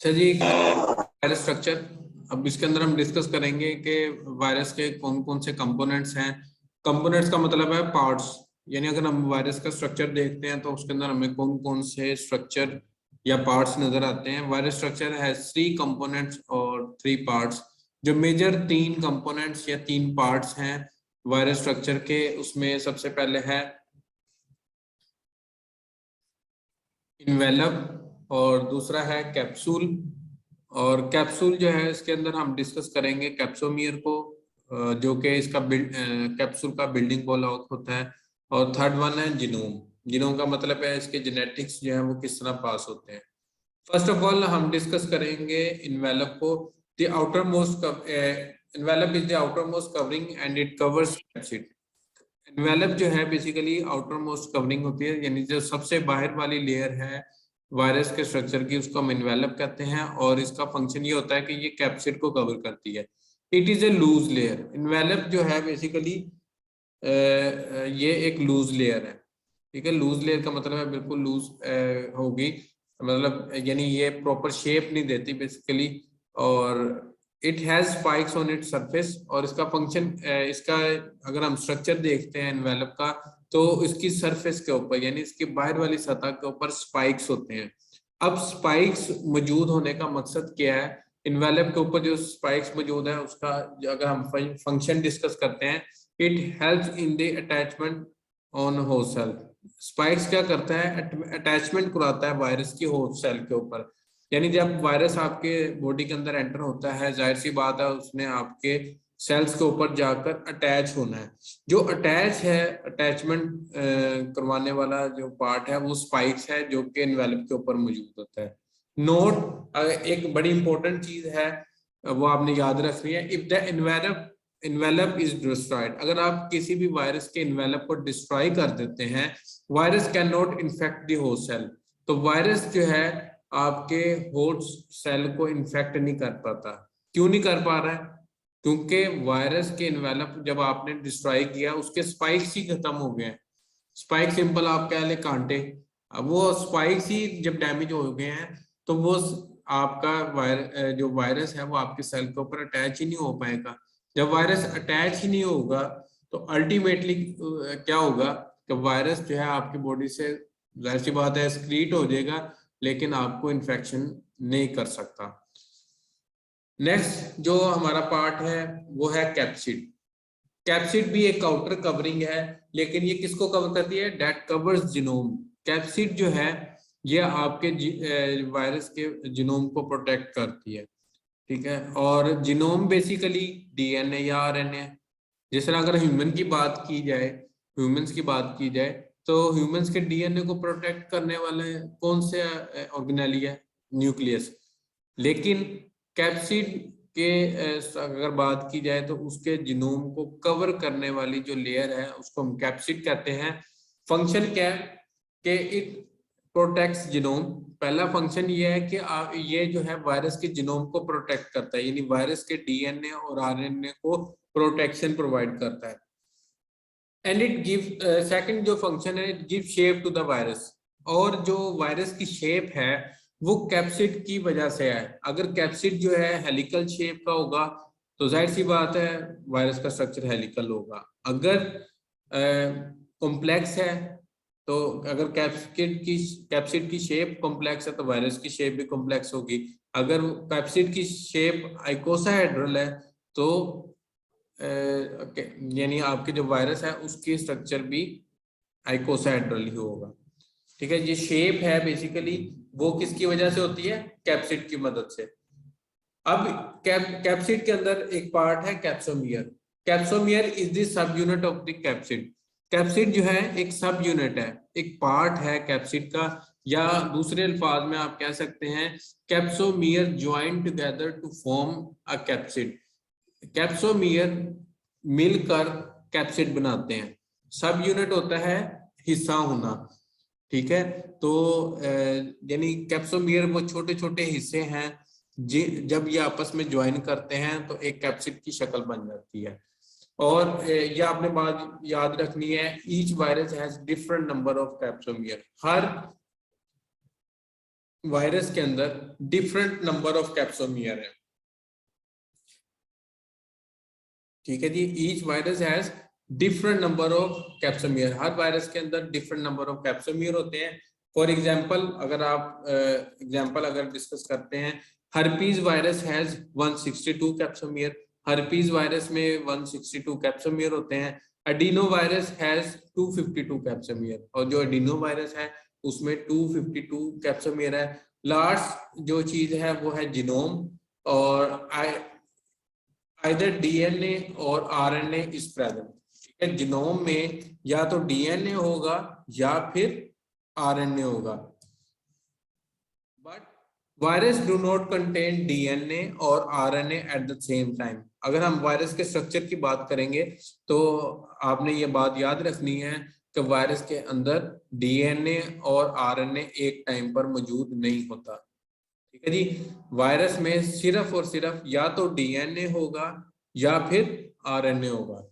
अच्छा जी, virus structure. अब इसके अंदर हम डिस्कस करेंगे कि वायरस के कौन कौन से कंपोनेंट्स हैं। कंपोनेंट्स का मतलब है पार्ट्स, यानी अगर हम वायरस का स्ट्रक्चर देखते हैं तो उसके अंदर हमें कौन कौन से स्ट्रक्चर या पार्ट्स नजर आते हैं। वायरस स्ट्रक्चर है 3 कंपोनेंट्स और 3 पार्ट्स। जो मेजर 3 कंपोनेंट्स या 3 पार्ट्स हैं वायरस स्ट्रक्चर के, उसमें सबसे पहले है इन्वेलप और दूसरा है कैप्सूल। और कैप्सूल जो है इसके अंदर हम डिस्कस करेंगे कैप्सोमियर को, जो कि इसका कैप्सूल का बिल्डिंग ब्लॉक होता है। और थर्ड वन है जिनोम। जिनोम का मतलब है इसके जेनेटिक्स जो है वो किस तरह पास होते हैं। फर्स्ट ऑफ ऑल हम डिस्कस करेंगे इन्वेलप को। The outer most envelope is the outer most covering and it covers capsid. Envelope जो है बेसिकली आउटर मोस्ट कवरिंग होती है, यानी जो सबसे बाहर वाली लेयर है वायरस के स्ट्रक्चर की, उसको हम इन्वेलप कहते हैं। और इसका फंक्शन ये होता है कि ये कैप्सिड को कवर करती है। It is a loose layer. Envelope जो है बेसिकली ये एक लूज लेयर है। ठीक है, लूज लेयर का मतलब है बिल्कुल लूज होगी, मतलब यानी ये प्रॉपर शेप नहीं देती बेसिकली। और it has spikes on its surface. और इसका फंक्शन, इसका अगर हम स्ट्रक्चर देखते हैं इन्वेलप का, तो इसकी सरफेस के ऊपर यानी इसकी बाहर वाली सतह के ऊपर स्पाइक्स होते हैं। अब स्पाइक्स मौजूद होने का मकसद क्या है? इन्वेलप के ऊपर जो स्पाइक्स मौजूद है उसका अगर हम फंक्शन डिस्कस करते हैं, it helps in the attachment on host cell. Spikes क्या करता है? अटैचमेंट कराता है वायरस की होस्ट सेल के ऊपर। यानी जब वायरस आपके बॉडी के अंदर एंटर होता है, जाहिर सी बात है उसने आपके सेल्स के ऊपर जाकर अटैच होना है। जो अटैच है, अटैचमेंट करवाने वाला जो पार्ट है वो स्पाइक्स है, जो कि इन्वेलप के ऊपर मौजूद होता है। नोट, एक बड़ी इंपॉर्टेंट चीज है, वो आपने याद रखनी है। If the envelope is destroyed, अगर आप किसी भी वायरस के इन्वेलप को डिस्ट्रॉय कर देते हैं, virus can not infect the host cell. तो वायरस जो है आपके होस्ट सेल को इन्फेक्ट नहीं कर पाता। क्यों नहीं कर पा रहा है? क्योंकि वायरस के इन्वेलप जब आपने डिस्ट्रॉय किया, उसके स्पाइक्स ही खत्म हो गए हैं। स्पाइक सिंपल आप कह ले कांटे। अब वो स्पाइक्स ही जब डैमेज हो गए हैं, तो वो आपका जो वायरस है वो आपके सेल के ऊपर अटैच ही नहीं हो पाएगा। जब वायरस अटैच ही नहीं होगा तो अल्टीमेटली क्या होगा कि वायरस जो है आपकी बॉडी से, जाहिर सी बात है, एक्सक्रीट हो जाएगा, लेकिन आपको इन्फेक्शन नहीं कर सकता। नेक्स्ट जो हमारा पार्ट है वो है कैप्सिड। कैप्सिड भी एक आउटर कवरिंग है, लेकिन ये किसको कवर करती है? Date covers genome. कैप्सिड जो है ये आपके वायरस के जिनोम को प्रोटेक्ट करती है। ठीक है, और जिनोम बेसिकली डीएनए या आरएनए। जिस तरह अगर ह्यूमन की बात की जाए, ह्यूमंस की बात की जाए, तो ह्यूमंस के डीएनए को प्रोटेक्ट करने वाले कौन से ऑर्गेनेली है? न्यूक्लियस। लेकिन कैप्सिड के अगर बात की जाए तो उसके जिनोम को कवर करने वाली जो लेयर है उसको हम कैप्सिड कहते हैं। फंक्शन क्या है कि इट प्रोटेक्ट्स जिनोम। पहला फंक्शन ये है कि ये जो है वायरस के जिनोम को प्रोटेक्ट करता है, यानी वायरस के डीएनए और आरएनए को प्रोटेक्शन प्रोवाइड करता है। एंड इट गिव, सेकंड जो फंक्शन है, it give shape to the virus. और जो वायरस की शेप है वो कैप्सिड की वजह से है। अगर कैप्सिड जो है हेलिकल शेप का होगा तो जाहिर सी बात है वायरस का स्ट्रक्चर हेलिकल होगा। अगर कॉम्प्लेक्स है, तो अगर कैप्सिड की शेप कॉम्प्लेक्स है तो वायरस की शेप भी कॉम्प्लेक्स होगी। अगर कैप्सिड की शेप आइकोसाहेड्रल है तो यानी आपके जो वायरस है उसकी स्ट्रक्चर भी आइकोसाहेड्रल ही होगा। ठीक है, ये शेप है बेसिकली वो किसकी वजह से होती है? कैप्सिड की मदद से। अब कैप्सिड के अंदर एक पार्ट है capsomere. Capsomere is the sub unit of the capsid. Capsid जो है एक सब यूनिट है, एक पार्ट है कैप्सिड का, या दूसरे अल्फाज में आप कह सकते हैं capsomere join together to form a capsid. Capsomere मिलकर कैप्सिड बनाते हैं। सब यूनिट होता है हिस्सा होना। ठीक है, तो यानी कैप्सोमियर वो छोटे छोटे हिस्से हैं, जब ये आपस में ज्वाइन करते हैं तो एक कैप्सिड की शक्ल बन जाती है। और ये आपने बात याद रखनी है, each virus has different number of capsomere. हर वायरस के अंदर डिफरेंट नंबर ऑफ कैप्सोमियर है। ठीक है जी, each virus has different number of capsomere. हर वायरस के अंदर डिफरेंट नंबर ऑफ कैप्सोमियर होते हैं। फॉर एग्जांपल अगर आप अगर डिस्कस करते हैं, herpes virus has 162 capsomere. Herpes virus में 162 कैप्सोमियर होते हैं। एडिनो वायरस हैज 252 कैप्सोमियर, और जो एडिनो वायरस है उसमें 252 कैप्सोमियर है। लास्ट जो चीज है वो है जीनोम, और आइदर डीएनए और आरएनए इज प्रेजेंट। ठीक है, जीनोम में या तो डीएनए होगा या फिर आरएनए होगा, but virus do not contain DNA और RNA at the same time. अगर हम वायरस के स्ट्रक्चर की बात करेंगे तो आपने ये बात याद रखनी है कि वायरस के अंदर डीएनए और आरएनए एक टाइम पर मौजूद नहीं होता। ठीक है जी, वायरस में सिर्फ और सिर्फ या तो डीएनए होगा या फिर आरएनए होगा।